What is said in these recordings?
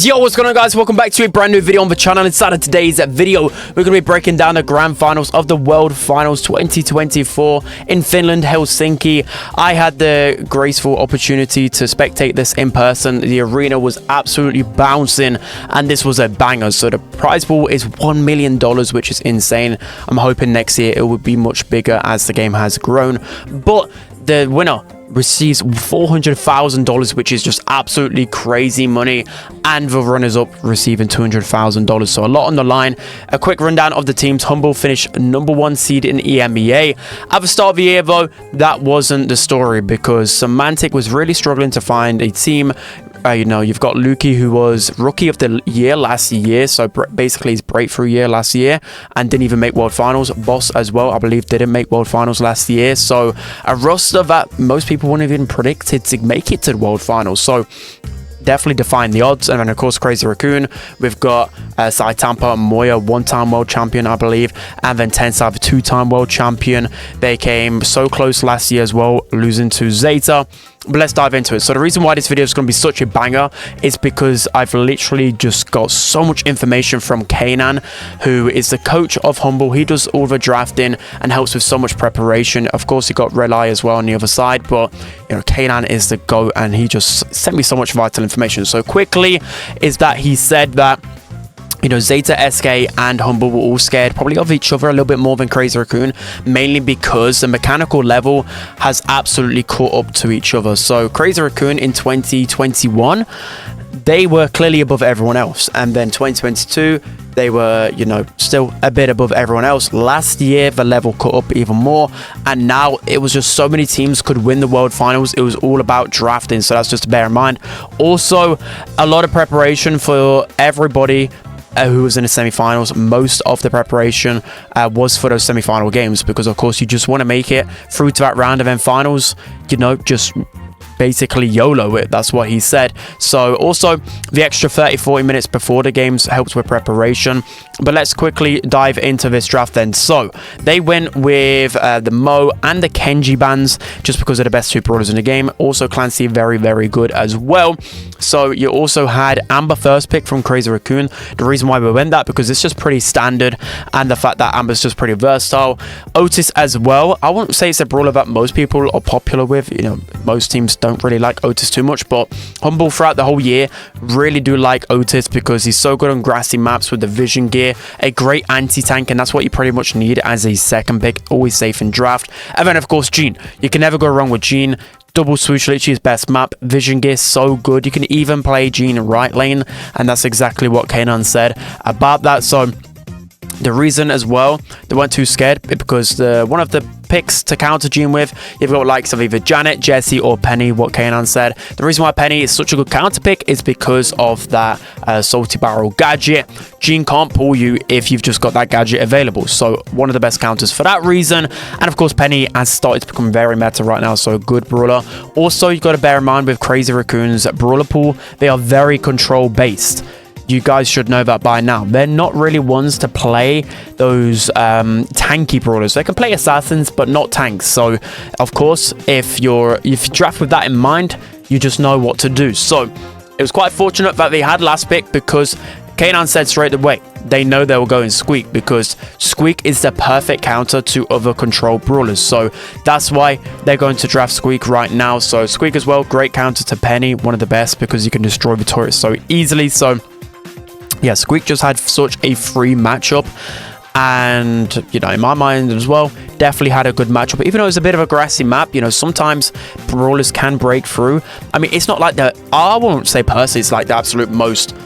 Yo, what's going on, guys? Welcome back to a brand new video on the channel. Inside of today's video, we're going to be breaking down the grand finals of the World Finals 2024 in Finland, Helsinki. I had the graceful opportunity to spectate this in person. The arena was absolutely bouncing, and this was a banger. So the prize pool is $1 million, which is insane. I'm hoping next year it will be much bigger as the game has grown. But the winner receives $400,000, which is just absolutely crazy money, and the runners-up receiving $200,000. So a lot on the line. A quick rundown of the teams. HMBLE finished #1 seed in EMEA. At the start of the year, though, that wasn't the story because Semantic was really struggling to find a team. You've got Luki, who was Rookie of the Year last year, so basically his breakthrough year last year, and didn't even make World Finals. Boss as well, I believe, didn't make World Finals last year. So a roster that most people wouldn't have even predicted to make it to the World Finals. So definitely defying the odds. And then, of course, Crazy Raccoon. We've got Saitampa Moya, one-time world champion, I believe, and then Tensai, two-time world champion. They came so close last year as well, losing to Zeta. But let's dive into it. So the reason why this video is going to be such a banger is because I've literally just got so much information from Kanan, who is the coach of HMBLE. He does all the drafting and helps with so much preparation. Of course, you got Relay as well on the other side, but Kanan is the GOAT, and he just sent me so much vital information. So quickly is that he said that Zeta, SK, and HMBLE were all scared probably of each other a little bit more than Crazy Raccoon, mainly because the mechanical level has absolutely caught up to each other. So Crazy Raccoon in 2021, they were clearly above everyone else, and then 2022 they were still a bit above everyone else. Last year the level caught up even more, and now it was just so many teams could win the World Finals. It was all about drafting, so that's just to bear in mind. Also, a lot of preparation for everybody who was in the semi-finals. Most of the preparation was for those semi-final games, because of course you just want to make it through to that round, and then finals, just basically YOLO it. That's what he said. So also the extra 30-40 minutes before the games helps with preparation. But let's quickly dive into this draft then. So they went with the Mo and the Kenji bans, just because they're the best two brawlers in the game. Also Clancy, very, very good as well. So you also had Amber first pick from Crazy Raccoon. The reason why we went that, because it's just pretty standard, and the fact that Amber's just pretty versatile. Otis as well. I won't say it's a brawler that most people are popular with. Most teams don't really like Otis too much, but HMBLE throughout the whole year really do like Otis because he's so good on grassy maps with the vision gear, a great anti-tank, and that's what you pretty much need as a second pick, always safe in draft. And then of course Jean, you can never go wrong with Jean. Double swoosh, literally his best map. Vision gear, so good. You can even play Jean right lane, and that's exactly what Kanan said about that. So the reason as well they weren't too scared, because one of the picks to counter Jean with, you've got likes of either Janet, Jessie, or Penny, what Kanan said. The reason why Penny is such a good counter pick is because of that salty barrel gadget. Jean can't pull you if you've just got that gadget available, so one of the best counters for that reason. And of course Penny has started to become very meta right now, so a good brawler. Also, you've got to bear in mind with Crazy Raccoon's brawler pool, they are very control based. You guys should know that by now. They're not really ones to play those tanky brawlers. They can play assassins, but not tanks. So, of course, if you draft with that in mind, you just know what to do. So, it was quite fortunate that they had last pick, because Kanan said straight away they know they will go in Squeak, because Squeak is the perfect counter to other control brawlers. So that's why they're going to draft Squeak right now. So Squeak as well, great counter to Penny, one of the best, because you can destroy the turret so easily. So yeah, Squeak just had such a free matchup, and in my mind as well, definitely had a good matchup. Even though it's a bit of a grassy map, sometimes brawlers can break through. I mean, it's not like I won't say personally it's like the absolute most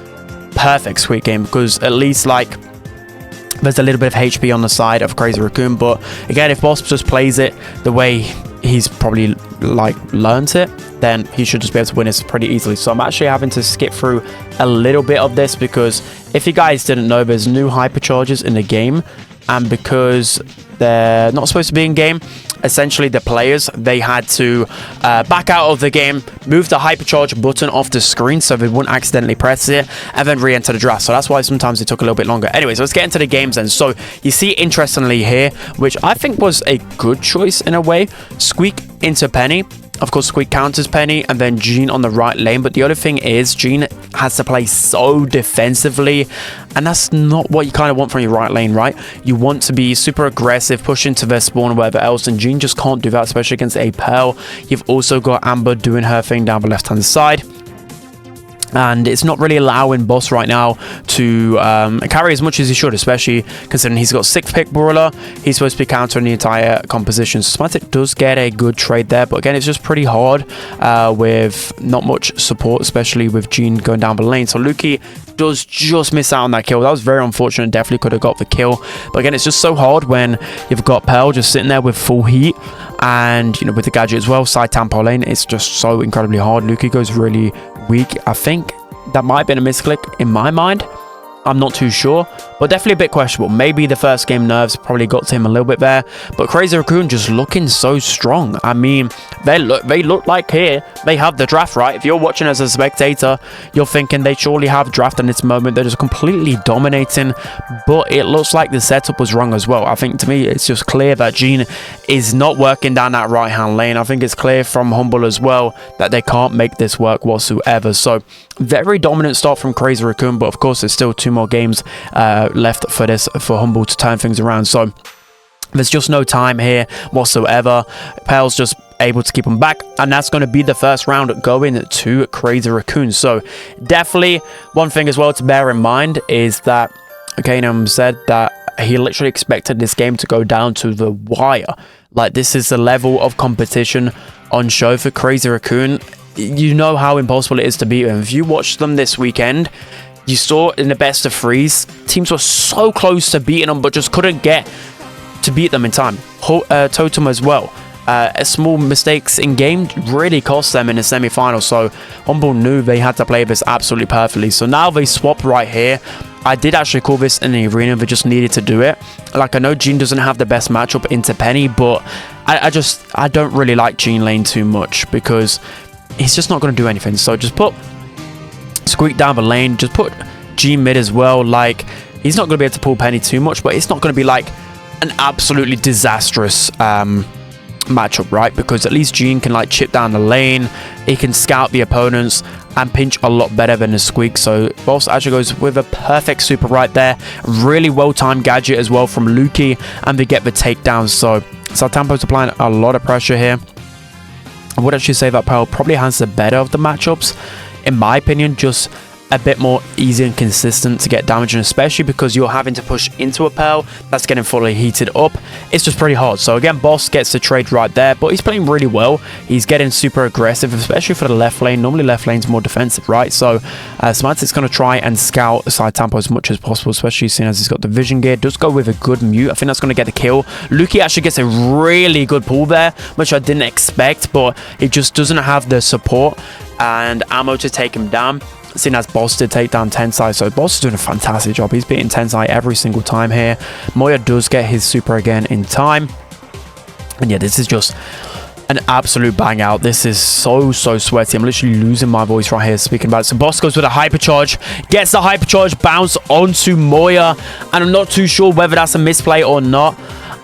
perfect Squeak game, because at least there's a little bit of HP on the side of Crazy Raccoon. But again, if Boss just plays it the way he's probably learned it, then he should just be able to win this pretty easily. So I'm actually having to skip through a little bit of this, because if you guys didn't know, there's new hypercharges in the game, and because they're not supposed to be in game, essentially the players, they had to back out of the game, move the hypercharge button off the screen so they wouldn't accidentally press it, and then re-enter the draft. So that's why sometimes it took a little bit longer. Anyways, let's get into the games then. So you see, interestingly here, which I think was a good choice in a way, Squeak into Penny. Of course, Squeak counters Penny, and then Jean on the right lane. But the other thing is, Jean has to play so defensively, and that's not what you kind of want from your right lane, right? You want to be super aggressive, push into their spawn or whatever else, and Jean just can't do that, especially against a Pearl. You've also got Amber doing her thing down the left-hand side. And it's not really allowing Boss right now to carry as much as he should, especially considering he's got 6th pick Brawler. He's supposed to be countering the entire composition. So Smatic does get a good trade there, but again, it's just pretty hard with not much support, especially with Jean going down the lane. So Lukey does just miss out on that kill. That was very unfortunate. Definitely could have got the kill. But again, it's just so hard when you've got Pearl just sitting there with full heat. And, you know, with the gadget as well, side tempo lane, it's just so incredibly hard. Lukey goes really weak. I think that might have been a misclick in my mind. I'm not too sure, but definitely a bit questionable. Maybe the first game nerves probably got to him a little bit there, but Crazy Raccoon just looking so strong. I mean, they look like here they have the draft, right? If you're watching as a spectator, you're thinking they surely have draft in this moment. They're just completely dominating, but it looks like the setup was wrong as well. I think to me, it's just clear that Jean is not working down that right-hand lane. I think it's clear from Humble as well that they can't make this work whatsoever. So very dominant start from Crazy Raccoon, but of course, there's still 2 more games left for Humble to turn things around. So there's just no time here whatsoever. Pearl's just able to keep them back, and that's going to be the first round going to Crazy Raccoon. So definitely one thing as well to bear in mind is that Kanem said that he literally expected this game to go down to the wire. Like, this is the level of competition on show for Crazy Raccoon. You know how impossible it is to beat them. If you watched them this weekend, you saw in the best of 3s, teams were so close to beating them, but just couldn't get to beat them in time. Totem as well. Small mistakes in game really cost them in the semi-final. So Humble knew they had to play this absolutely perfectly. So now they swap right here. I did actually call this in the arena. They just needed to do it. Like, I know Jean doesn't have the best matchup into Penny, but I don't really like Jean lane too much because he's just not going to do anything. So just put Squeak down the lane. Just put Jean mid as well. Like, he's not going to be able to pull Penny too much, but it's not going to be like an absolutely disastrous matchup, right? Because at least Jean can like chip down the lane. He can scout the opponents and pinch a lot better than the Squeak. So Boss actually goes with a perfect super right there. Really well-timed gadget as well from Lukey, and they get the takedown. So Saltampo's applying a lot of pressure here. I would actually say that Pearl probably has the better of the matchups. In my opinion, just a bit more easy and consistent to get damage, and especially because you're having to push into a Pearl that's getting fully heated up, it's just pretty hard. So again, Boss gets the trade right there, but he's playing really well. He's getting super aggressive, especially for the left lane. Normally left lane's more defensive, right? So Smatic's going to try and scout side tempo as much as possible, especially seeing as he's got the vision gear. Does go with a good mute. I think that's going to get the kill. Lukey actually gets a really good pull there, which I didn't expect, but he just doesn't have the support and ammo to take him down. Seeing as Boss did take down Tensai, so Boss is doing a fantastic job. He's beating Tensai every single time here. Moya does get his super again in time. And yeah, this is just an absolute bang out. This is so sweaty. I'm literally losing my voice right here speaking about it. So Boss goes with a hypercharge, gets the hypercharge bounce onto Moya, and I'm not too sure whether that's a misplay or not.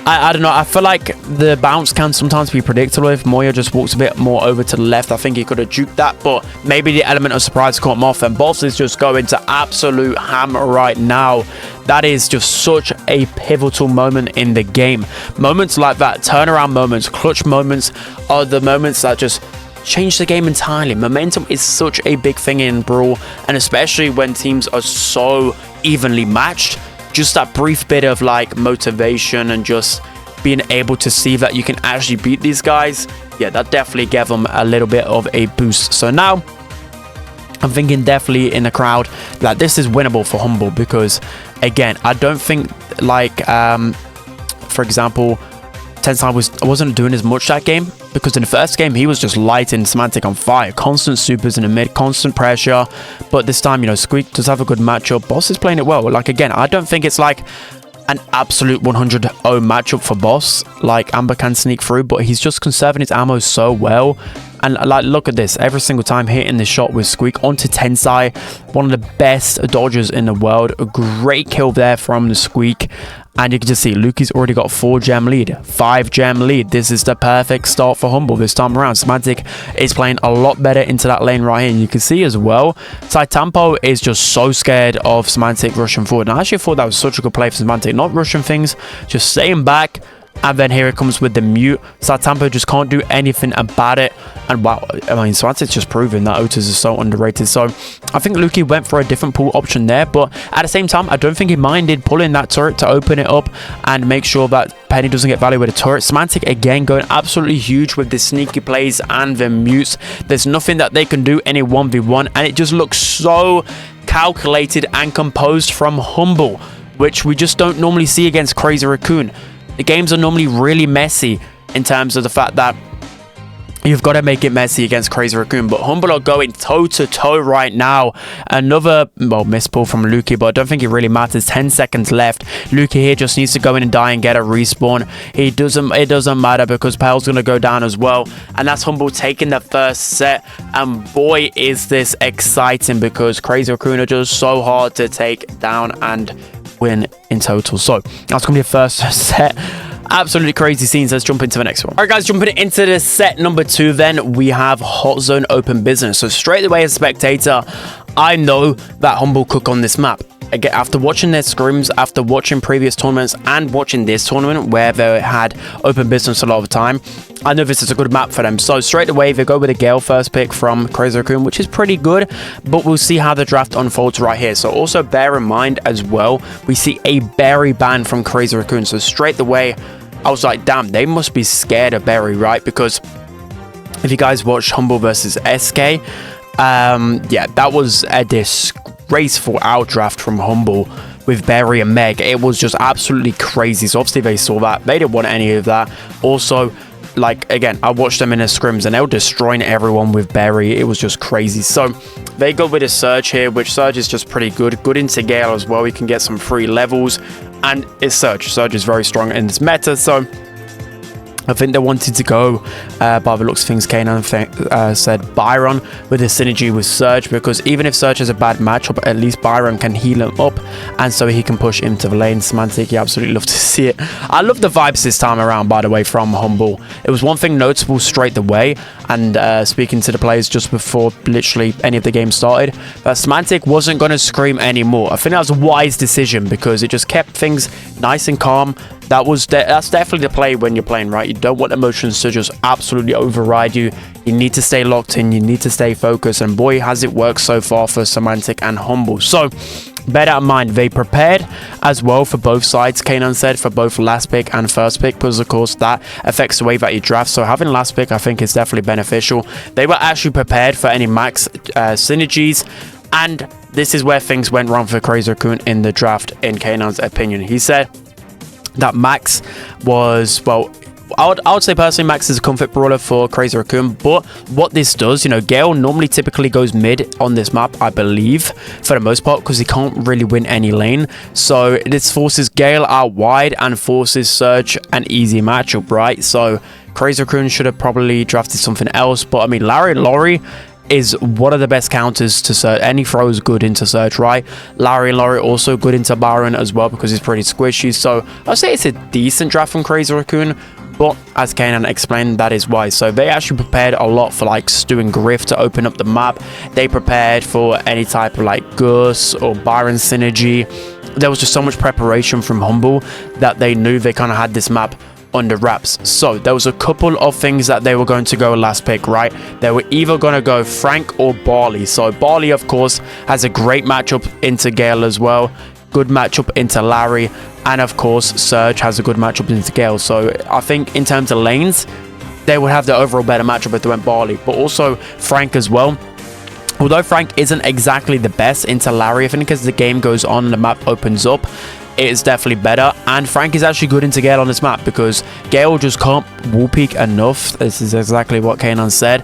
I don't know. I feel like the bounce can sometimes be predictable. If Moya just walks a bit more over to the left, I think he could have juked that, but maybe the element of surprise caught him off, and Boss is just going to absolute hammer right now. That is just such a pivotal moment in the game. Moments like that, turnaround moments, clutch moments, are the moments that just change the game entirely. Momentum is such a big thing in Brawl, and especially when teams are so evenly matched. Just that brief bit of like motivation and just being able to see that you can actually beat these guys, yeah, that definitely gave them a little bit of a boost. So now I'm thinking definitely in the crowd that this is winnable for Humble, because again, I don't think like for example, Tensai wasn't doing as much that game, because in the first game he was just lighting Semantic on fire, constant supers in the mid, constant pressure. But this time, you know, Squeak does have a good matchup. Boss is playing it well. Like, again, I don't think it's like an absolute 100-0 matchup for Boss. Like, Amber can sneak through, but he's just conserving his ammo so well. And like, look at this. Every single time hitting the shot with Squeak onto Tensai. One of the best dodgers in the world. A great kill there from the Squeak. And you can just see Luki's already got 4 gem lead, 5 gem lead. This is the perfect start for Humble this time around. Semantic is playing a lot better into that lane right here. And you can see as well, Taitampo is just so scared of Semantic rushing forward. And I actually thought that was such a good play for Semantic. Not rushing things, just staying back. And then here it comes with the mute. Taitampo just can't do anything about it. And wow, I mean, Semantic's just proven that Otis is so underrated. So I think Luki went for a different pull option there. But at the same time, I don't think he minded pulling that turret to open it up and make sure that Penny doesn't get value with a turret. Semantic, again, going absolutely huge with the sneaky plays and the mutes. There's nothing that they can do in a 1v1. And it just looks so calculated and composed from Humble, which we just don't normally see against Crazy Raccoon. The games are normally really messy in terms of the fact that you've got to make it messy against Crazy Raccoon. But Humble are going toe-to-toe right now. Another, well, miss pull from Luki, but I don't think it really matters. 10 seconds left. Luki here just needs to go in and die and get a respawn. It doesn't matter because Pel's going to go down as well. And that's Humble taking the first set. And boy, is this exciting because Crazy Raccoon are just so hard to take down and win in total. So that's gonna be the first set. Absolutely crazy scenes. Let's jump into the next one. All right, guys, jumping into the set number 2, then we have Hot Zone Open Business. So straight away as a spectator, I know that Humble cook on this map. Again, after watching their scrims, after watching previous tournaments and watching this tournament where they had open business a lot of the time, I know this is a good map for them. So straight away, they go with a Gale first pick from Crazy Raccoon, which is pretty good, but we'll see how the draft unfolds right here. So also bear in mind as well, we see a Berry ban from Crazy Raccoon. So straight away, I was like, damn, they must be scared of Berry, right? Because if you guys watched Humble versus SK, yeah, that was a disgraceful outdraft from Humble with Berry and Meg. It was just absolutely crazy. So obviously they saw that. They didn't want any of that. Also, like, again, I watched them in the scrims and they were destroying everyone with Berry. It was just crazy. So they go with a Surge here, which Surge is just pretty good. Good into Gale as well. You can get some free levels. And it's Surge. Surge is very strong in this meta. So I think they wanted to go, by the looks of things, Kanan said Byron with the synergy with Surge, because even if Surge has a bad matchup, at least Byron can heal him up, and so he can push him to the lane. Semantic, you absolutely love to see it. I love the vibes this time around, by the way, from Humble. It was one thing noticeable straight away, and speaking to the players just before literally any of the game started, that Semantic wasn't going to scream anymore. I think that was a wise decision because it just kept things nice and calm. That's definitely the play when you're playing, right? You don't want emotions to just absolutely override you. You need to stay locked in. You need to stay focused. And boy, has it worked so far for Semantic and Humble. So bear that in mind. They prepared as well for both sides, Kanan said, for both last pick and first pick, because of course that affects the way that you draft. So having last pick, I think, is definitely beneficial. They were actually prepared for any max synergies. And this is where things went wrong for Crazy Raccoon in the draft, in Kanan's opinion. He said that Max was, well, I would say personally Max is a comfort brawler for Crazy Raccoon, but what this does, you know, Gale normally typically goes mid on this map, I believe, for the most part, because he can't really win any lane. So this forces Gale out wide and forces Surge an easy matchup, right? So Crazy Raccoon should have probably drafted something else, but I mean, Laurie is one of the best counters to Surge, and he throws good into Surge, right? Laurie also good into Byron as well because he's pretty squishy. So I'll say it's a decent draft from Crazy Raccoon, but as Kanan explained, that is why. So they actually prepared a lot for like Stu and Griff to open up the map. They prepared for any type of like Gus or Byron synergy. There was just so much preparation from Humble that they knew they kind of had this map under wraps. So there was a couple of things that they were going to go last pick, right? They were either going to go Frank or Barley. So Barley, of course, has a great matchup into Gale as well. Good matchup into Larry. And of course, Surge has a good matchup into Gale. So I think in terms of lanes, they would have the overall better matchup if they went Barley. But also Frank as well. Although Frank isn't exactly the best into Larry, I think as the game goes on and the map opens up, it is definitely better. And Frank is actually good into Gale on this map because Gale just can't wall peek enough. This is exactly what Kanan said.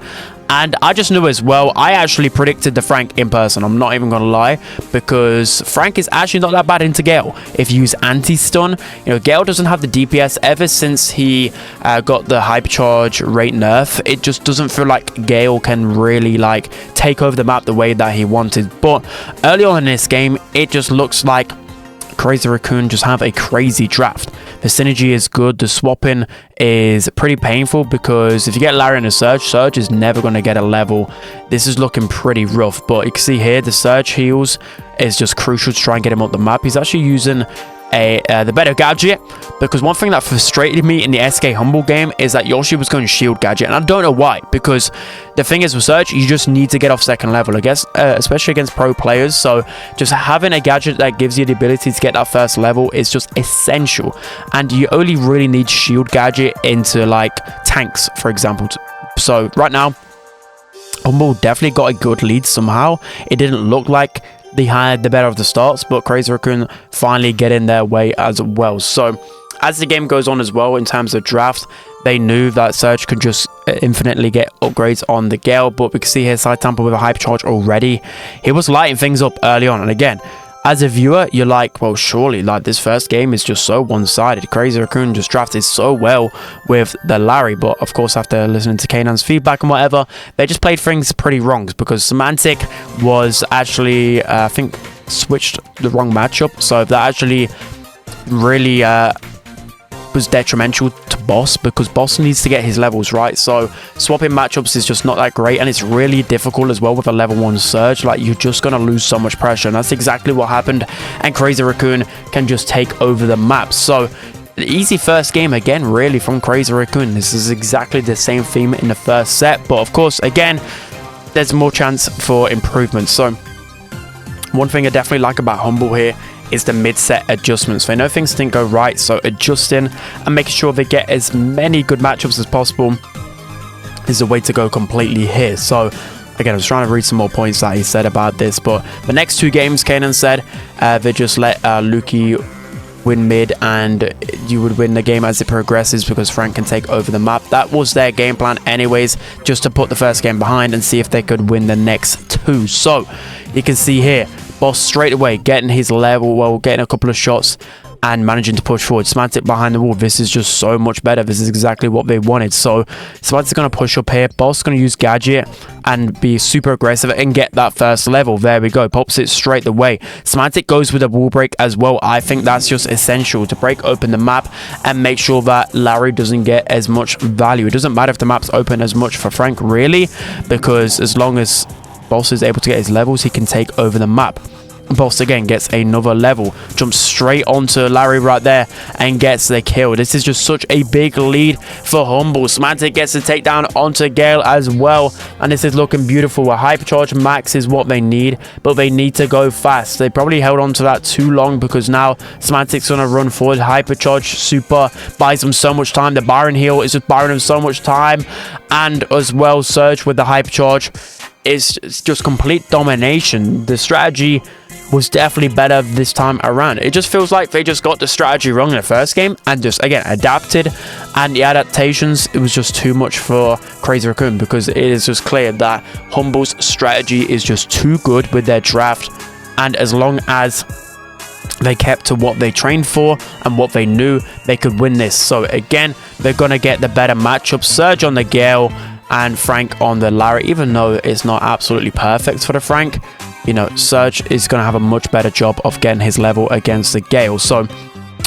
And I just knew as well, I actually predicted the Frank in person. I'm not even going to lie, because Frank is actually not that bad into Gale. If you use anti-stun, you know, Gale doesn't have the DPS ever since he got the hypercharge rate nerf. It just doesn't feel like Gale can really like take over the map the way that he wanted. But early on in this game, it just looks like Crazy Raccoon just have a crazy draft. The synergy is good. The swapping is pretty painful because if you get Larry in a Surge, Surge is never going to get a level. This is looking pretty rough, but you can see here the Surge heals is just crucial to try and get him up the map. He's actually using the better gadget, because one thing that frustrated me in the SK Humble game is that Yoshi was going shield gadget, and I don't know why, because the thing is with Surge, you just need to get off second level, I guess, especially against pro players. So just having a gadget that gives you the ability to get that first level is just essential, and you only really need shield gadget into like tanks, for example. So right now Humble definitely got a good lead somehow. It didn't look like they had the better of the starts, but Crazy Raccoon finally get in their way as well. So as the game goes on as well, in terms of draft, they knew that Surge could just infinitely get upgrades on the Gale, but we can see here Side Tampa with a hypercharge already. He was lighting things up early on, and again, as a viewer, you're like, well, surely, like, this first game is just so one-sided. Crazy Raccoon just drafted so well with the Larry, but of course, after listening to Kanan's feedback and whatever, they just played things pretty wrong, because Semantic was actually, I think, switched the wrong matchup, so that actually really was detrimental to Boss, because Boss needs to get his levels right. So swapping matchups is just not that great, and it's really difficult as well with a level 1 Surge. Like, you're just gonna lose so much pressure, and that's exactly what happened, and Crazy Raccoon can just take over the map. So the easy first game again, really, from Crazy Raccoon. This is exactly the same theme in the first set, but of course, again, there's more chance for improvement. So one thing I definitely like about Humble here is the mid-set adjustments. They know things didn't go right, so adjusting and making sure they get as many good matchups as possible is the way to go completely here. So again, I was trying to read some more points that he said about this, but the next 2 games, Kanan said, they just let Lukey win mid, and you would win the game as it progresses because Frank can take over the map. That was their game plan anyways, just to put the first game behind and see if they could win the next 2. So you can see here, Boss straight away getting his level, well, getting a couple of shots and managing to push forward. Semantic behind the wall. This is just so much better. This is exactly what they wanted. So Semantic's going to push up here. Boss going to use gadget and be super aggressive and get that first level. There we go. Pops it straight away. Semantic goes with a wall break as well. I think that's just essential to break open the map and make sure that Larry doesn't get as much value. It doesn't matter if the map's open as much for Frank, really, because as long as Boss is able to get his levels, he can take over the map. Boss again gets another level, jumps straight onto Larry right there and gets the kill. This is just such a big lead for Humble. Semantic gets the takedown onto Gale as well, and this is looking beautiful. A hypercharge max is what they need, but they need to go fast. They probably held on to that too long, because now Semantic's gonna run forward. Hypercharge super buys them so much time. The Byron heal is just buying them so much time, and as well Surge with the hypercharge is just complete domination. The strategy was definitely better this time around. It just feels like they just got the strategy wrong in the first game and just, again, adapted, and the adaptations, it was just too much for Crazy Raccoon, because it is just clear that Humble's strategy is just too good with their draft, and as long as they kept to what they trained for and what they knew, they could win this. So again, they're gonna get the better matchup. Surge on the Gale and Frank on the Larry. Even though it's not absolutely perfect for the Frank, you know, Surge is going to have a much better job of getting his level against the Gale. So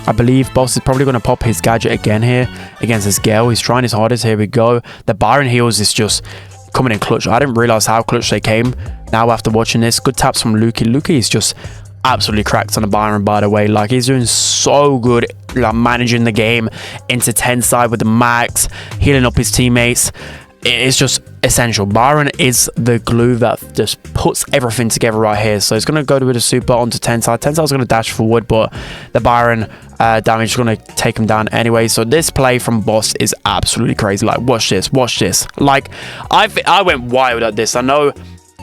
I believe Boss is probably going to pop his gadget again here against this Gale. He's trying his hardest. Here we go. The Byron heals is just coming in clutch. I didn't realize how clutch they came now after watching this. Good taps from Lukey. Lukey is just absolutely cracked on the Byron, by the way. Like, he's doing so good, like, managing the game into 10 side with the max, healing up his teammates. It's just essential. Byron is the glue that just puts everything together right here. So he's going to go with a super onto 10 side. 10 side is going to dash forward, but the Byron damage is going to take him down anyway. So this play from Boss is absolutely crazy. Like, watch this, watch this. Like, I went wild at this. I know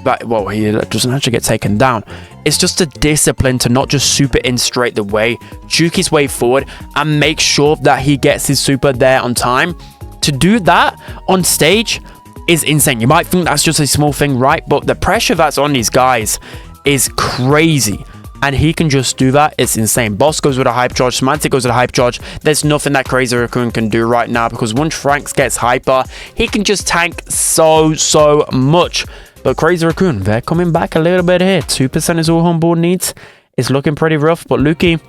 that, well, he doesn't actually get taken down. It's just a discipline to not just super in straight the way, juke his way forward, and make sure that he gets his super there on time. To do that on stage is insane. You might think that's just a small thing, right? But the pressure that's on these guys is crazy. And he can just do that. It's insane. Boss goes with a hype charge. Semantic goes with a hype charge. There's nothing that Crazy Raccoon can do right now, because once Franks gets hyper, he can just tank so much. But Crazy Raccoon, they're coming back a little bit here. 2% is all Humble needs. It's looking pretty rough. But Lukey,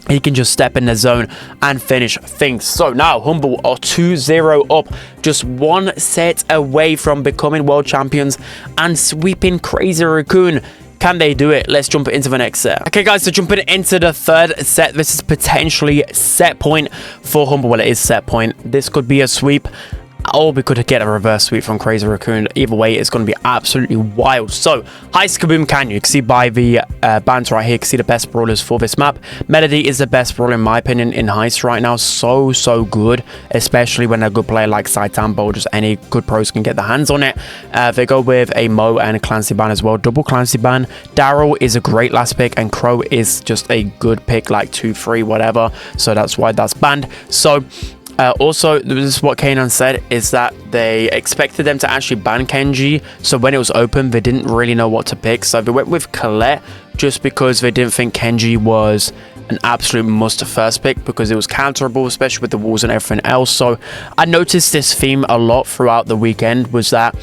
he can just step in the zone and finish things. So now Humble are 2-0 up, just one set away from becoming world champions and sweeping Crazy Raccoon. Can they do it? Let's jump into the next set. Okay, guys, so jumping into the third set. This is potentially set point for Humble. Well, it is set point. This could be a sweep, or we could get a reverse sweep from Crazy Raccoon. Either way, it's going to be absolutely wild. So, Heist Kaboom Canyon. You can see by the bands right here, you can see the best brawlers for this map. Melody is the best brawler, in my opinion, in Heist right now. So good, especially when a good player like Saitambo or just any good pros can get their hands on it. They go with a Mo and a Clancy ban as well. Double Clancy ban. Daryl is a great last pick, and Crow is just a good pick, like 2-3, whatever. So that's why that's banned. So, also, this is what Kanan said, is that they expected them to actually ban Kenji. So when it was open, they didn't really know what to pick. So they went with Colette just because they didn't think Kenji was an absolute must first pick, because it was counterable, especially with the walls and everything else. So I noticed this theme a lot throughout the weekend, was that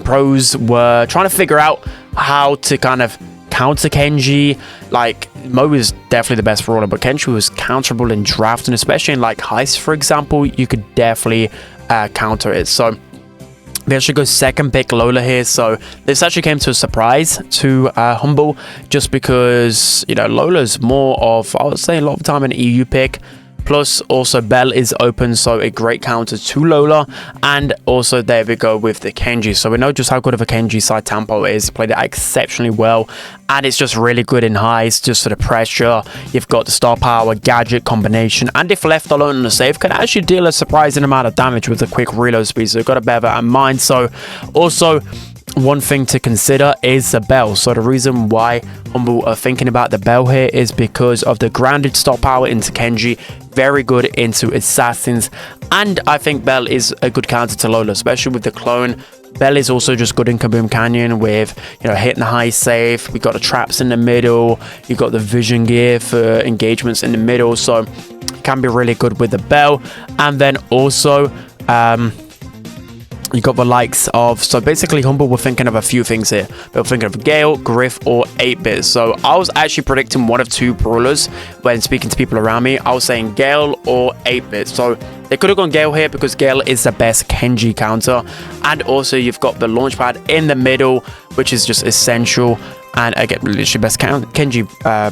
pros were trying to figure out how to kind of counter Kenji. Like, Mo is definitely the best brawler, but Kenji was counterable in draft, and especially in like Heist, for example, you could definitely counter it. So they actually go second pick Lola here. So this actually came to a surprise to Humble, just because, you know, Lola's more of, I would say, a lot of the time an EU pick. Plus, also, Belle is open, so a great counter to Lola. And also, there we go with the Kenji. So we know just how good of a Kenji Saitambo is. He played it exceptionally well. And it's just really good in Heist, just for the pressure. You've got the star power, gadget combination. And if left alone on the save, can actually deal a surprising amount of damage with a quick reload speed. So you've got to bear that in mind. So, also, one thing to consider is the Bell. So the reason why Humble are thinking about the Bell here is because of the grounded stop power into Kenji, very good into assassins, and I think Bell is a good counter to Lola, especially with the clone. Bell is also just good in Kaboom Canyon with, you know, hitting the high safe. We got the traps in the middle. You got the vision gear for engagements in the middle, so it can be really good with the Bell. And then also you got the likes of, so basically Humble were thinking of a few things here. They were thinking of Gale, Griff, or 8-bit. So I was actually predicting one of two brawlers when speaking to people around me. I was saying Gale or 8-bit. So they could have gone Gale here because Gale is the best Kenji counter. And also you've got the launch pad in the middle, which is just essential. And again, literally best Kenji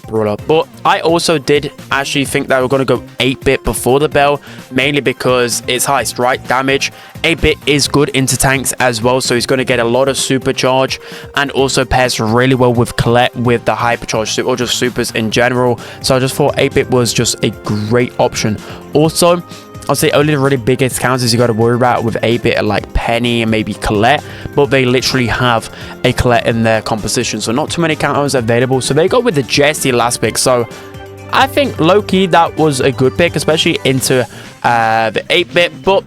brawler. But I also did actually think that we're going to go 8-bit before the Bell, mainly because it's Heist, right? Damage. 8-bit is good into tanks as well, so he's going to get a lot of supercharge, and also pairs really well with Colette with the hypercharge, or just supers in general. So I just thought 8-bit was just a great option. Also, I'll say only the really biggest counters you got to worry about with 8-bit are like Penny and maybe Colette, but they literally have a Colette in their composition, so not too many counters available. So they go with the Jessie last pick. So I think low-key that was a good pick, especially into the 8-bit, but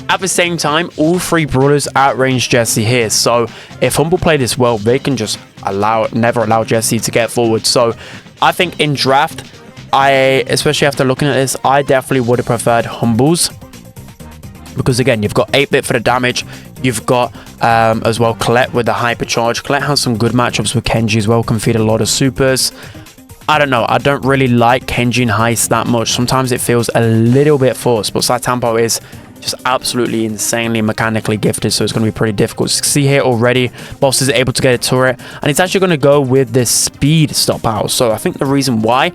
at the same time, all three brawlers outrange Jessie here. So if Humble play this well, they can just never allow Jessie to get forward. So I think in draft, especially after looking at this, I definitely would have preferred Humbles, because again, you've got 8-bit for the damage. You've got as well Colette with the hypercharge. Colette has some good matchups with Kenji as well, can feed a lot of supers. I don't know, I don't really like Kenji in Heist that much. Sometimes it feels a little bit forced, but Saitambo is just absolutely insanely mechanically gifted, so it's going to be pretty difficult. So see here already, Boss is able to get a turret, and it's actually going to go with this speed stop out. So I think the reason why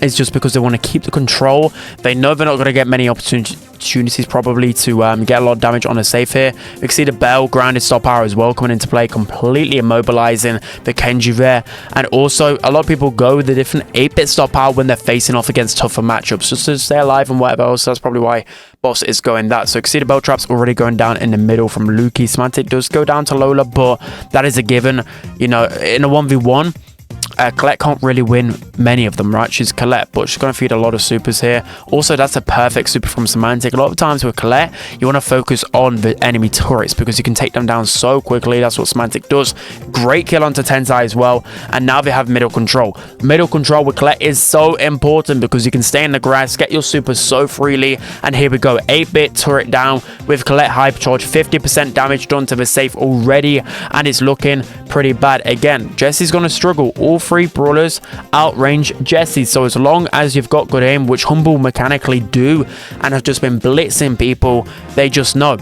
is just because they want to keep the control. They know they're not going to get many opportunities probably to get a lot of damage on a safe here. You can see the Bell grounded stop power as well coming into play, completely immobilizing the Kenji there. And also a lot of people go with the different 8-bit stop power when they're facing off against tougher matchups, just to stay alive and whatever else. So that's probably why Boss is going that. So you can see the Bell traps already going down in the middle from Lukey. Semantic does go down to Lola, but that is a given. You know, in a 1v1, Colette can't really win many of them, right? She's Colette, but she's going to feed a lot of supers here. Also, that's a perfect super from Semantic. A lot of times with Colette, you want to focus on the enemy turrets because you can take them down so quickly. That's what Semantic does. Great kill onto Tensai as well. And now they have middle control. Middle control with Colette is so important because you can stay in the grass, get your supers so freely. And here we go. 8-bit turret down with Colette Hypercharge. 50% damage done to the safe already. And it's looking pretty bad. Again, Jesse's going to struggle. All three brawlers outrange Jesse. So as long as you've got good aim, which Humble mechanically do, and have just been blitzing people, they just know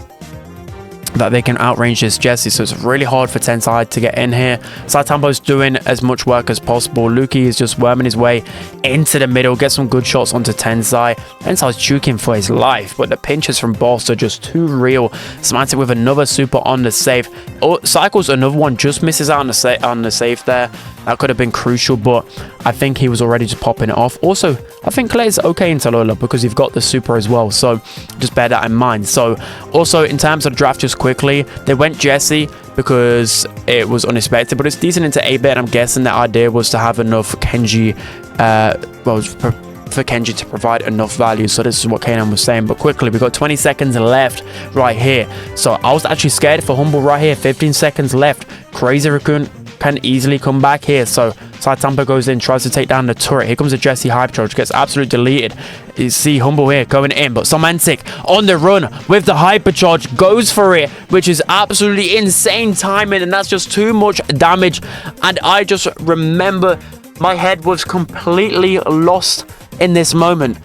that they can outrange this Jesse. So it's really hard for Tensai to get in here. Saitampo's doing as much work as possible. Luki is just worming his way into the middle, get some good shots onto Tensai. Tensai's juking for his life, but the pinches from Boss are just too real. Semantic with another super on the safe. Oh, Cycles another one, just misses out on the safe there. That could have been crucial, but I think he was already just popping it off. Also, I think Clay is okay into Lola because you've got the super as well, so just bear that in mind. So also in terms of draft, just quickly, they went Jesse because it was unexpected, but it's decent into 8-bit. I'm guessing the idea was to have enough Kenji, for Kenji to provide enough value. So this is what Kanan was saying. But quickly, we've got 20 seconds left right here. So I was actually scared for Humble right here. 15 seconds left. Crazy Raccoon can easily come back here. So Saitampo goes in, tries to take down the turret. Here comes a Jesse Hypercharge, gets absolutely deleted. You see Humble here going in, but Semantic on the run with the Hypercharge, goes for it, which is absolutely insane timing, and that's just too much damage. And I just remember my head was completely lost in this moment.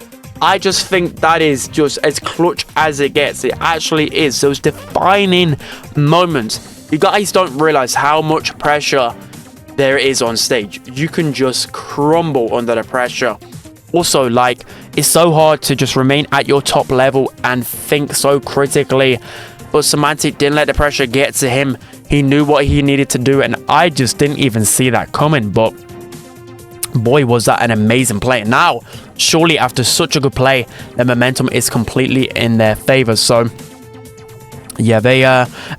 I just think that is just as clutch as it gets. It actually is. Those defining moments. You guys don't realize how much pressure there is on stage. You can just crumble under the pressure. Also, like, it's so hard to just remain at your top level and think so critically. But Semantic didn't let the pressure get to him. He knew what he needed to do, and I just didn't even see that coming. But boy, was that an amazing play. Now, surely after such a good play, the momentum is completely in their favor. So yeah, they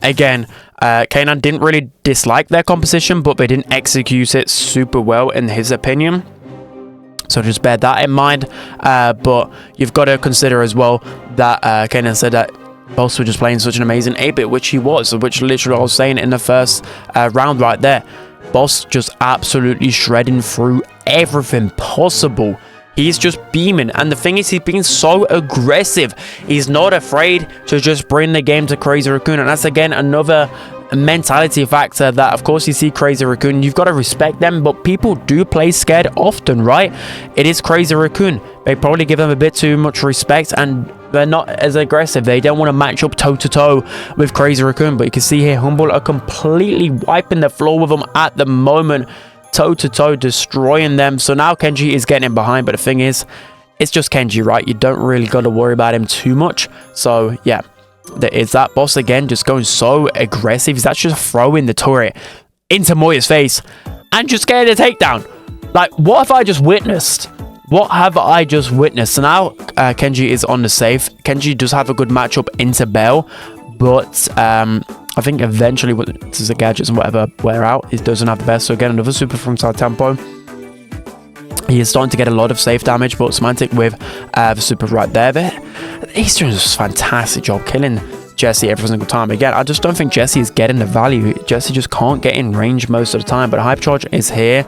again, Kanan didn't really dislike their composition, but they didn't execute it super well in his opinion. So just bear that in mind. But you've got to consider as well that Kanan said that Boss was just playing such an amazing 8-bit, which he was, which literally I was saying in the first round right there. Boss just absolutely shredding through everything possible. He's just beaming, and the thing is, he's being so aggressive. He's not afraid to just bring the game to Crazy Raccoon, and that's again another mentality factor that, of course, you see Crazy Raccoon, you've got to respect them, but people do play scared often, right? It is Crazy Raccoon. They probably give them a bit too much respect, and they're not as aggressive. They don't want to match up toe-to-toe with Crazy Raccoon, but you can see here, Humble are completely wiping the floor with them at the moment, toe-to-toe, destroying them. So now Kenji is getting in behind, but the thing is, it's just Kenji, right? You don't really got to worry about him too much. So yeah, there is that. Boss again just going so aggressive. He's actually just throwing the turret into Moya's face and just getting a takedown. Like, what have I just witnessed? What have I just witnessed? So now Kenji is on the safe. Kenji does have a good matchup into Bell, but I think eventually, as the gadgets and whatever wear out, it doesn't have the best. So again, another super from Saitampo. He is starting to get a lot of safe damage, but Semantic with the super right there. He's doing a fantastic job killing Jesse every single time. Again, I just don't think Jesse is getting the value. Jesse just can't get in range most of the time, but Hypercharge is here.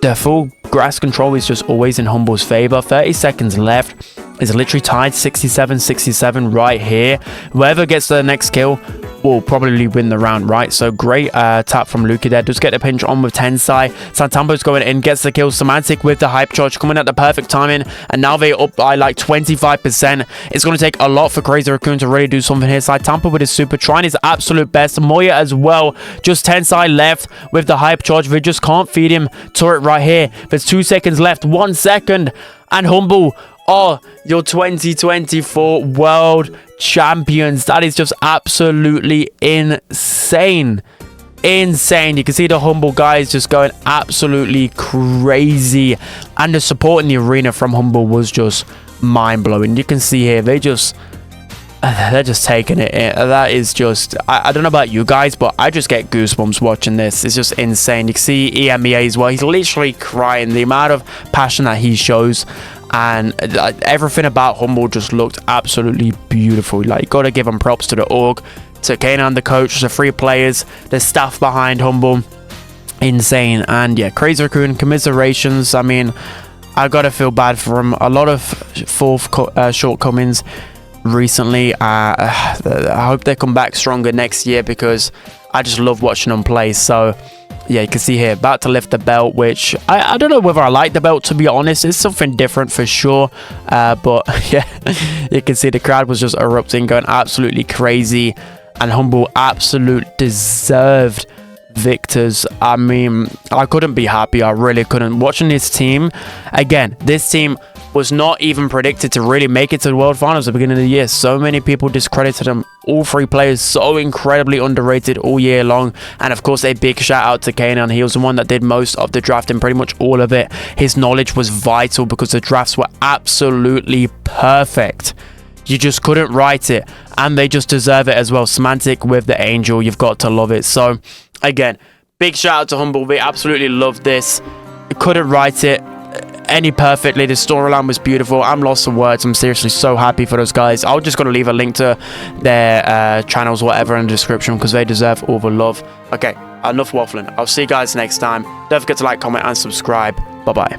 The full grass control is just always in Humble's favor. 30 seconds left. It's literally tied 67-67 right here. Whoever gets the next kill will probably win the round, right? So great tap from Luki there. Does get a pinch on with Tensai. Saitampo's going in, gets the kill. Semantic with the Hypercharge coming at the perfect timing. And now they're up by like 25%. It's going to take a lot for Crazy Raccoon to really do something here. Saitampo with his super, trying his absolute best. Moya as well. Just Tensai left with the Hypercharge. They just can't feed him. Turret right here. There's 2 seconds left. 1 second. And Humble are your 2024 world champions. That is just absolutely insane. Insane. You can see the Humble guys just going absolutely crazy. And the support in the arena from Humble was just mind-blowing. You can see here, they just they're just taking it in. That is just, I don't know about you guys, but I just get goosebumps watching this. It's just insane. You can see EMEA as well. He's literally crying. The amount of passion that he shows, and everything about Humble just looked absolutely beautiful. Like, you gotta give him props to the org, to Kanan, the coach, the 3 players, the staff behind Humble. Insane. And yeah, Crazy Raccoon, commiserations. I mean, I gotta feel bad for him. A lot of shortcomings recently. I hope they come back stronger next year, because I just love watching them play. So yeah, you can see here, about to lift the belt, which I don't know whether I like the belt, to be honest. It's something different for sure, but yeah, you can see the crowd was just erupting, going absolutely crazy, and Humble absolute deserved victors. I mean, I couldn't be happy. I really couldn't. Watching this team again, this team was not even predicted to really make it to the World Finals at the beginning of the year. So many people discredited them. All 3 players so incredibly underrated all year long. And of course, a big shout out to Kanan. He was the one that did most of the drafting, pretty much all of it. His knowledge was vital, because the drafts were absolutely perfect. You just couldn't write it, and they just deserve it as well. Semantic with the Angel, you've got to love it. So again, big shout out to Humble. We absolutely loved this. Couldn't write it any perfectly. The storyline was beautiful. I'm lost for words. I'm seriously so happy for those guys. I'm just gonna leave a link to their channels, whatever, in the description, because they deserve all the love. Okay, enough waffling. I'll see you guys next time. Don't forget to like, comment, and subscribe. Bye bye.